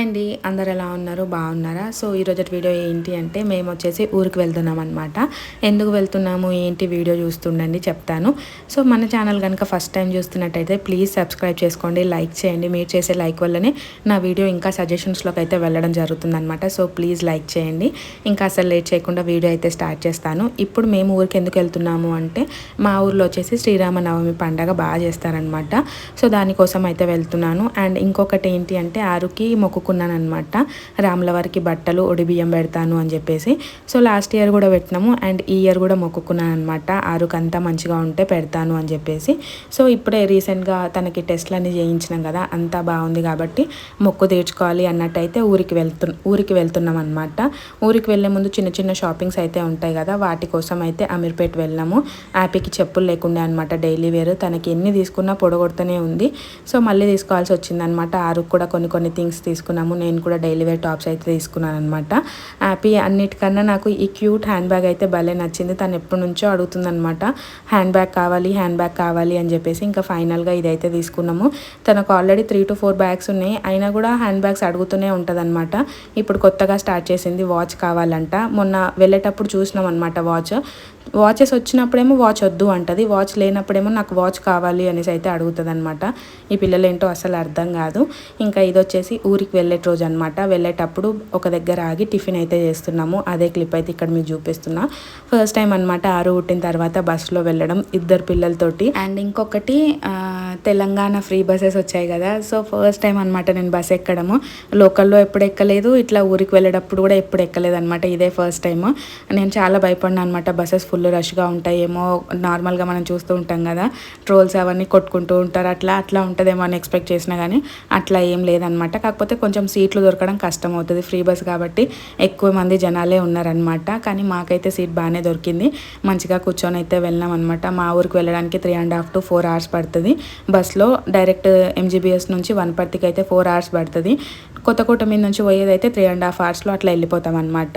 Hi అండి, అందరు ఎలా ఉన్నారు? బాగున్నారా? సో ఈరోజు వీడియో ఏంటి అంటే మేము వచ్చేసి ఊరికి వెళ్తున్నాం అనమాట. ఎందుకు వెళ్తున్నాము ఏంటి వీడియో చూస్తుండండి చెప్తాను. సో మన ఛానల్ కనుక ఫస్ట్ టైం చూస్తున్నట్టయితే ప్లీజ్ సబ్స్క్రైబ్ చేసుకోండి, లైక్ చేయండి. మీరు చేసే లైక్ వల్లనే నా వీడియో ఇంకా సజెషన్స్లోకి అయితే వెళ్ళడం జరుగుతుందనమాట. సో ప్లీజ్ లైక్ చేయండి. ఇంకా అసలు లేట్ చేయకుండా వీడియో అయితే స్టార్ట్ చేస్తాను. ఇప్పుడు మేము ఊరికి ఎందుకు వెళ్తున్నాము అంటే మా ఊర్లో వచ్చేసి శ్రీరామనవమి పండగ బాగా చేస్తారనమాట. సో దానికోసం అయితే వెళ్తున్నాను. అండ్ ఇంకొకటి ఏంటి అంటే ఆరుకి మొక్కుకున్నాను అనమాట, రాముల వారికి బట్టలు ఒడిబియ్యం పెడతాను అని చెప్పేసి. సో లాస్ట్ ఇయర్ కూడా పెట్టినాము అండ్ ఈ ఇయర్ కూడా మొక్కుకున్నాను అనమాట, ఆరుకు అంతా మంచిగా ఉంటే పెడతాను అని చెప్పేసి. సో ఇప్పుడే రీసెంట్గా తనకి టెస్ట్లన్నీ చేయించినాం కదా, అంతా బాగుంది కాబట్టి మొక్కు తీర్చుకోవాలి అన్నట్టయితే ఊరికి వెళ్తున్నాం అనమాట. ఊరికి వెళ్ళే ముందు చిన్న చిన్న షాపింగ్స్ అయితే ఉంటాయి కదా, వాటి కోసం అయితే అమీర్పేట్ వెళ్ళాము. యాపీకి చెప్పులు లేకుండా అనమాట, డైలీ వేర్. తనకి ఎన్ని తీసుకున్నా పొడగొడుతూనే ఉంది. సో మళ్ళీ తీసుకోవాల్సి వచ్చిందనమాట. ఆరుకు కూడా కొన్ని థింగ్స్ తీసుకున్నాము. నేను కూడా డైలీ వేర్ టాప్స్ అయితే తీసుకున్నాను అనమాట. హ్యాపీ అన్నిటికన్నా నాకు ఈ క్యూట్ హ్యాండ్ బ్యాగ్ అయితే భలే నచ్చింది. తను ఎప్పటి నుంచో అడుగుతుందనమాట, హ్యాండ్ బ్యాగ్ కావాలి అని చెప్పేసి. ఇంకా ఫైనల్గా ఇదైతే తీసుకున్నాము. తనకు ఆల్రెడీ 3 to 4 బ్యాగ్స్ ఉన్నాయి, అయినా కూడా హ్యాండ్ బ్యాగ్స్ అడుగుతూనే ఉంటుంది అనమాట. ఇప్పుడు కొత్తగా స్టార్ట్ చేసింది, వాచ్ కావాలంట. మొన్న వెళ్ళేటప్పుడు చూసినాం అనమాట వాచెస్ వచ్చినప్పుడేమో వాచ్ వద్దు అంటది, వాచ్ లేనప్పుడేమో నాకు వాచ్ కావాలి అనేసి అయితే అడుగుతుంది అనమాట. ఈ పిల్లలు ఏంటో అసలు అర్థం కాదు. ఇంకా ఇది వచ్చేసి ఊరికి వెళ్ళే రోజు అనమాట. వెళ్ళేటప్పుడు ఒక దగ్గర ఆగి టిఫిన్ అయితే చేస్తున్నాము. అదే క్లిప్ అయితే ఇక్కడ మీకు చూపిస్తున్నా. ఫస్ట్ టైం అనమాట ఆరు పుట్టిన తర్వాత బస్సులో వెళ్ళడం ఇద్దరు పిల్లలతోటి. అండ్ ఇంకొకటి తెలంగాణ ఫ్రీ బస్సెస్ వచ్చాయి కదా, సో ఫస్ట్ టైం అనమాట నేను బస్ ఎక్కడము. లోకల్లో ఎప్పుడు ఎక్కలేదు, ఇట్లా ఊరికి వెళ్ళేటప్పుడు కూడా ఎప్పుడు ఎక్కలేదు అనమాట. ఇదే ఫస్ట్ టైం. నేను చాలా భయపడినా అనమాట, బస్సెస్ ఫుల్ రష్గా ఉంటాయేమో, నార్మల్గా మనం చూస్తూ ఉంటాం కదా ట్రోల్స్ అవన్నీ కొట్టుకుంటూ ఉంటారు, అట్లా ఉంటుందేమో అని ఎక్స్పెక్ట్ చేసినా కానీ అట్లా ఏం లేదనమాట. కాకపోతే కొంచెం సీట్లు దొరకడం కష్టం అవుతుంది, ఫ్రీ బస్ కాబట్టి ఎక్కువ మంది జనాలే ఉన్నారనమాట. కానీ మాకైతే సీట్ బాగానే దొరికింది, మంచిగా కూర్చొని అయితే వెళ్ళాం అనమాట. మా ఊరికి వెళ్ళడానికి 3.5 to 4 hours పడుతుంది బస్లో. డైరెక్ట్ MGBS నుంచి వనపర్తికి అయితే 4 hours పడుతుంది. కొత్తకోట మీద నుంచి పోయేదైతే 3.5 hours అట్లా వెళ్ళిపోతాం అనమాట.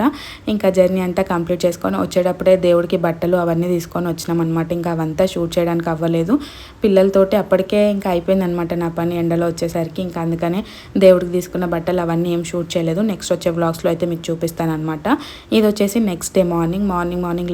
ఇంకా జర్నీ అంతా కంప్లీట్ చేసుకొని వచ్చేటప్పుడే దేవుడికి బట్టలు అవన్నీ తీసుకొని వచ్చినాం అనమాట. ఇంకా అవంతా షూట్ చేయడానికి అవ్వలేదు పిల్లలతోటి, అప్పటికే ఇంకా అయిపోయింది అనమాట నా పని ఎండలో వచ్చేసరికి. ఇంకా అందుకనే దేవుడికి తీసుకున్న బట్టలు అవన్నీ ఏం షూట్ చేయలేదు. నెక్స్ట్ వచ్చే వ్లాగ్స్లో అయితే మీకు చూపిస్తాను అనమాట. ఇది వచ్చేసి నెక్స్ట్ డే మార్నింగ్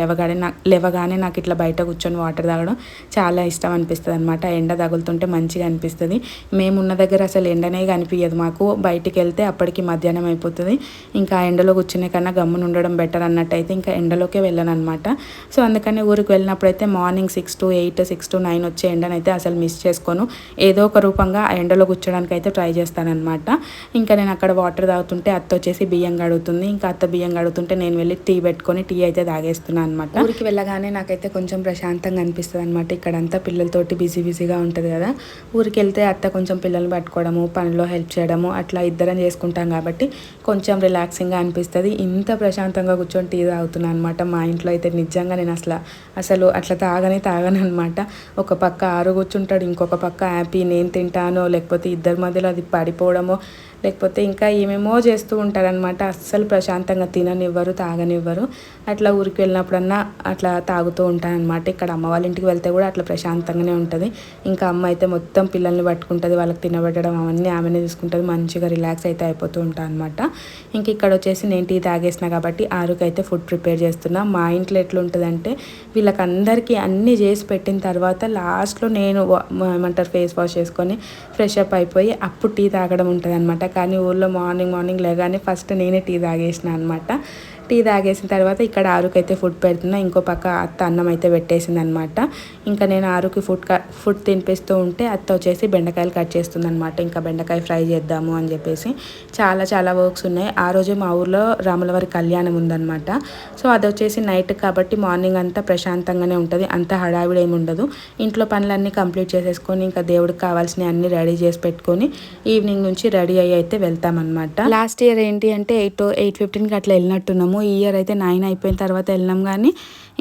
లేవగానే నాకు ఇట్లా బయట కూర్చొని వాటర్ తాగడం చాలా ఇష్టం అనిపిస్తుంది అనమాట. ఎండ తగులుతుంటే మంచిగా అనిపిస్తుంది. మేమున్న దగ్గర అసలు ఎండనే కనిపించదు మాకు, బయటికి వెళ్తే అప్పటికి మధ్యాహ్నం అయిపోతుంది. ఇంకా ఎండలో కూర్చునే కన్నా గమ్మున ఉండడం బెటర్ అన్నట్టయితే ఇంకా ఎండలోకే వెళ్ళాను అనమాట. సో అందుకని ఊరికి వెళ్ళినప్పుడైతే మార్నింగ్ 6 to 8, 6 to 9 వచ్చే ఎండనైతే అసలు మిస్ చేసుకోను. ఏదో ఒక రూపంగా ఆ ఎండలో కూర్చోడానికి అయితే ట్రై చేస్తానమాట. ఇంకా నేను అక్కడ వాటర్ తాగుతుంటే అత్త వచ్చేసి బియ్యం కడుగుతుంది. ఇంకా అత్త బియ్యం కడుగుతుంటే నేను వెళ్ళి టీ పెట్టుకొని టీ అయితే తాగేస్తున్నాను అనమాట. ఊరికి వెళ్ళగానే నాకైతే కొంచెం ప్రశాంతంగా అనిపిస్తుంది అనమాట. ఇక్కడంతా పిల్లలతోటి బిజీగా ఉంటుంది కదా, ఊరికి వెళ్తే అత్త కొంచెం పిల్లల్ని పట్టుకోవడము, పనిలో హెల్ప్ చేయడము అట్లా ఇద్దరం చేసుకుంటాం కాబట్టి కొంచెం రిలాక్సింగ్గా అనిపిస్తుంది. ఇంత ప్రశాంతంగా కూర్చొని టీ తాగుతున్నాను అనమాట. మా ఇంట్లో అయితే నిజంగా నేను అసలు అట్లా తాగను అనమాట. ఒక పక్క ఆరు కూర్చుంటాడు, ఇంకొక పక్క హ్యాపీ నేను తింటానో, లేకపోతే ఇద్దరి మధ్యలో అది పడిపోవడమో, లేకపోతే ఇంకా ఏమేమో చేస్తూ ఉంటారనమాట. అస్సలు ప్రశాంతంగా తిననివ్వరు, తాగనివ్వరు. అట్లా ఊరికి వెళ్ళినప్పుడన్నా అట్లా తాగుతూ ఉంటానన్నమాట. ఇక్కడ అమ్మ వాళ్ళ ఇంటికి వెళ్తే కూడా అట్లా ప్రశాంతంగానే ఉంటుంది. ఇంకా అమ్మ అయితే మొత్తం పిల్లల్ని పట్టుకుంటుంది, వాళ్ళకి తినబెట్టడం అవన్నీ ఆమెనే చూసుకుంటుంది. మంచిగా రిలాక్స్ అయితే అయిపోతూ ఉంటాను అనమాట. ఇంక ఇక్కడ వచ్చేసి నేను టీ తాగేసిన కాబట్టి ఆరుకి అయితే ఫుడ్ ప్రిపేర్ చేస్తున్నా. మా ఇంట్లో ఎట్లుంటుందంటే వీళ్ళకందరికీ అన్నీ చేసి పెట్టిన తర్వాత లాస్ట్లో నేను ఫేస్ వాష్ చేసుకొని ఫ్రెష్ అప్ అయిపోయి అప్పుడు టీ తాగడం ఉంటుంది అనమాట. కానీ ఊళ్ళో మార్నింగ్ లేగానే ఫస్ట్ నేనే టీ తాగేసిన అనమాట. టీ తాగేసిన తర్వాత ఇక్కడ ఆరుకి అయితే ఫుడ్ పెడుతున్నా. ఇంకో పక్క అత్త అన్నం అయితే పెట్టేసింది అనమాట. ఇంకా నేను ఆరుకి ఫుడ్ తినిపిస్తూ ఉంటే అత్త వచ్చేసి బెండకాయలు కట్ చేస్తుంది అనమాట. ఇంకా బెండకాయ ఫ్రై చేద్దాము అని చెప్పేసి చాలా వర్క్స్ ఉన్నాయి. ఆ రోజు మా ఊర్లో రాములవారి కళ్యాణం ఉందన్నమాట. సో అది వచ్చేసి నైట్ కాబట్టి మార్నింగ్ అంతా ప్రశాంతంగానే ఉంటుంది, అంత హడావిడి ఏమి ఉండదు. ఇంట్లో పనులన్నీ కంప్లీట్ చేసేసుకొని ఇంకా దేవుడికి కావాల్సినవి అన్నీ రెడీ చేసి పెట్టుకొని ఈవినింగ్ నుంచి రెడీ అయ్యి అయితే వెళ్తామన్నమాట. లాస్ట్ ఇయర్ ఏంటి అంటే 8:15కి అట్లా వెళ్ళినట్టున్నాము. ఈ ఇయర్ అయితే 9 అయిపోయిన తర్వాత వెళ్ళినాం, కానీ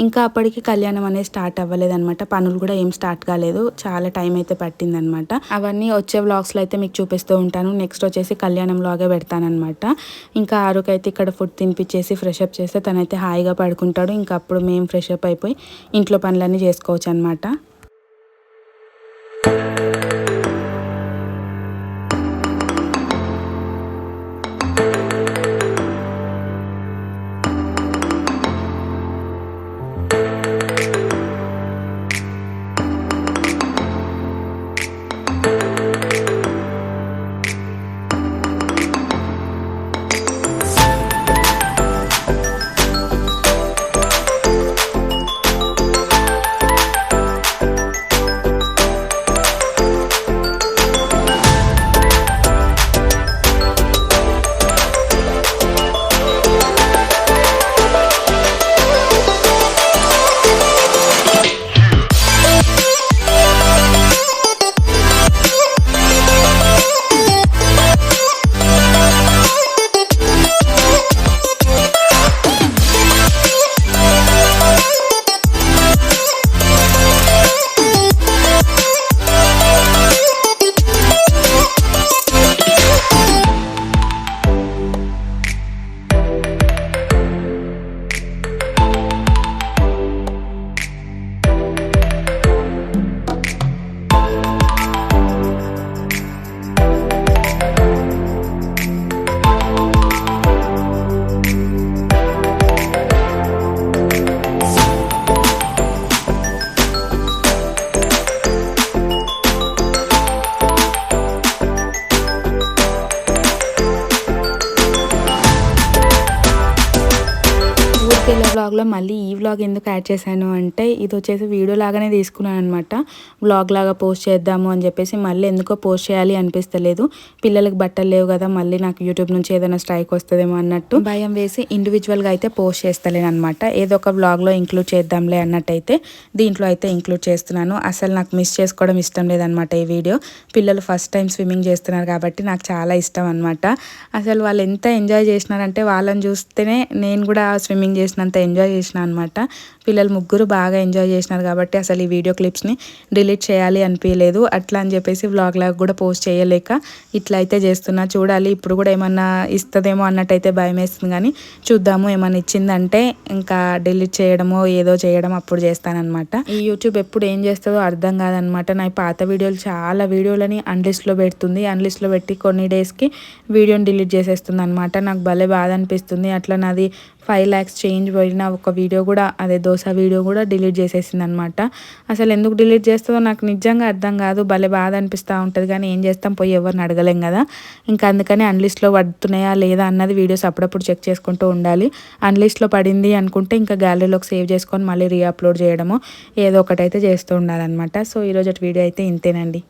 ఇంకా అప్పటికి కళ్యాణం అనేది స్టార్ట్ అవ్వలేదన్నమాట. పనులు కూడా ఏం స్టార్ట్ కాలేదు, చాలా టైం అయితే పట్టిందనమాట. అవన్నీ వచ్చే వ్లాగ్స్లో అయితే మీకు చూపిస్తూ ఉంటాను. నెక్స్ట్ వచ్చేసి కళ్యాణం వ్లాగే పెడతానమాట. ఇంకా ఆరుకైతే ఇక్కడ ఫుడ్ తినిపించేసి ఫ్రెష్ అప్ చేస్తే తనైతే హాయిగా పడుకుంటాడు. ఇంకా అప్పుడు మేము ఫ్రెష్ అప్ అయిపోయి ఇంట్లో పనులన్నీ చేసుకోవచ్చు అనమాట. పిల్ల వ్లాగ్లో మళ్ళీ ఈ వ్లాగ్ ఎందుకు యాడ్ చేశాను అంటే ఇది వచ్చేసి వీడియో లాగానే తీసుకున్నాను అనమాట. వ్లాగ్ లాగా పోస్ట్ చేద్దాము అని చెప్పేసి మళ్ళీ ఎందుకో పోస్ట్ చేయాలి అనిపిస్తలేదు. పిల్లలకి బట్టలు లేవు కదా, మళ్ళీ నాకు యూట్యూబ్ నుంచి ఏదైనా స్ట్రైక్ వస్తుందేమో అన్నట్టు భయం వేసి ఇండివిజువల్గా అయితే పోస్ట్ చేస్తలేను అనమాట. ఏదో ఒక వ్లాగ్లో ఇంక్లూడ్ చేద్దాంలే అన్నట్టయితే దీంట్లో అయితే ఇంక్లూడ్ చేస్తున్నాను. అసలు నాకు మిస్ చేసుకోవడం ఇష్టం లేదనమాట ఈ వీడియో. పిల్లలు ఫస్ట్ టైం స్విమ్మింగ్ చేస్తున్నారు కాబట్టి నాకు చాలా ఇష్టం అనమాట. అసలు వాళ్ళు ఎంత ఎంజాయ్ చేసినారంటే వాళ్ళని చూస్తేనే నేను కూడా స్విమ్మింగ్ చేసినంత ఎంజాయ్ చేసిన అనమాట. పిల్లలు ముగ్గురు బాగా ఎంజాయ్ చేసినారు కాబట్టి అసలు ఈ వీడియో క్లిప్స్ని డిలీట్ చేయాలి అనిపించలేదు. అట్లా అని చెప్పేసి వ్లాగ్ లాగా కూడా పోస్ట్ చేయలేక ఇట్లా అయితే చేస్తున్నా. చూడాలి ఇప్పుడు కూడా ఏమన్నా ఇస్తుందేమో అన్నట్టయితే భయం వేస్తుంది, కానీ చూద్దాము. ఏమన్నా ఇచ్చిందంటే ఇంకా డిలీట్ చేయడమో ఏదో చేయడం అప్పుడు చేస్తానన్నమాట. ఈ యూట్యూబ్ ఎప్పుడు ఏం చేస్తుందో అర్థం కాదనమాట. నా పాత వీడియోలు చాలా వీడియోలని అన్లిస్ట్లో పెడుతుంది. అన్లిస్ట్లో పెట్టి కొన్ని డేస్కి వీడియోని డిలీట్ చేసేస్తుంది అనమాట. నాకు భలే బాధ అనిపిస్తుంది. అట్లా నాది 5 lakhs చేంజ్ పోయిన ఒక వీడియో కూడా, అదే దోశ వీడియో కూడా డిలీట్ చేసేసింది అనమాట. అసలు ఎందుకు డిలీట్ చేస్తుందో నాకు నిజంగా అర్థం కాదు. భలే బాధ అనిపిస్తూ ఉంటుంది, కానీ ఏం చేస్తాం, పోయి ఎవరిని అడగలేం కదా. ఇంకా అందుకని అన్లిస్ట్లో పడుతున్నాయా లేదా అన్నది వీడియోస్ అప్పుడప్పుడు చెక్ చేసుకుంటూ ఉండాలి. అన్లిస్ట్లో పడింది అనుకుంటే ఇంకా గ్యాలరీలోకి సేవ్ చేసుకొని మళ్ళీ రీఅప్లోడ్ చేయడము ఏదో ఒకటైతే చేస్తూ ఉండాలన్నమాట. సో ఈరోజు వీడియో అయితే ఇంతేనండి.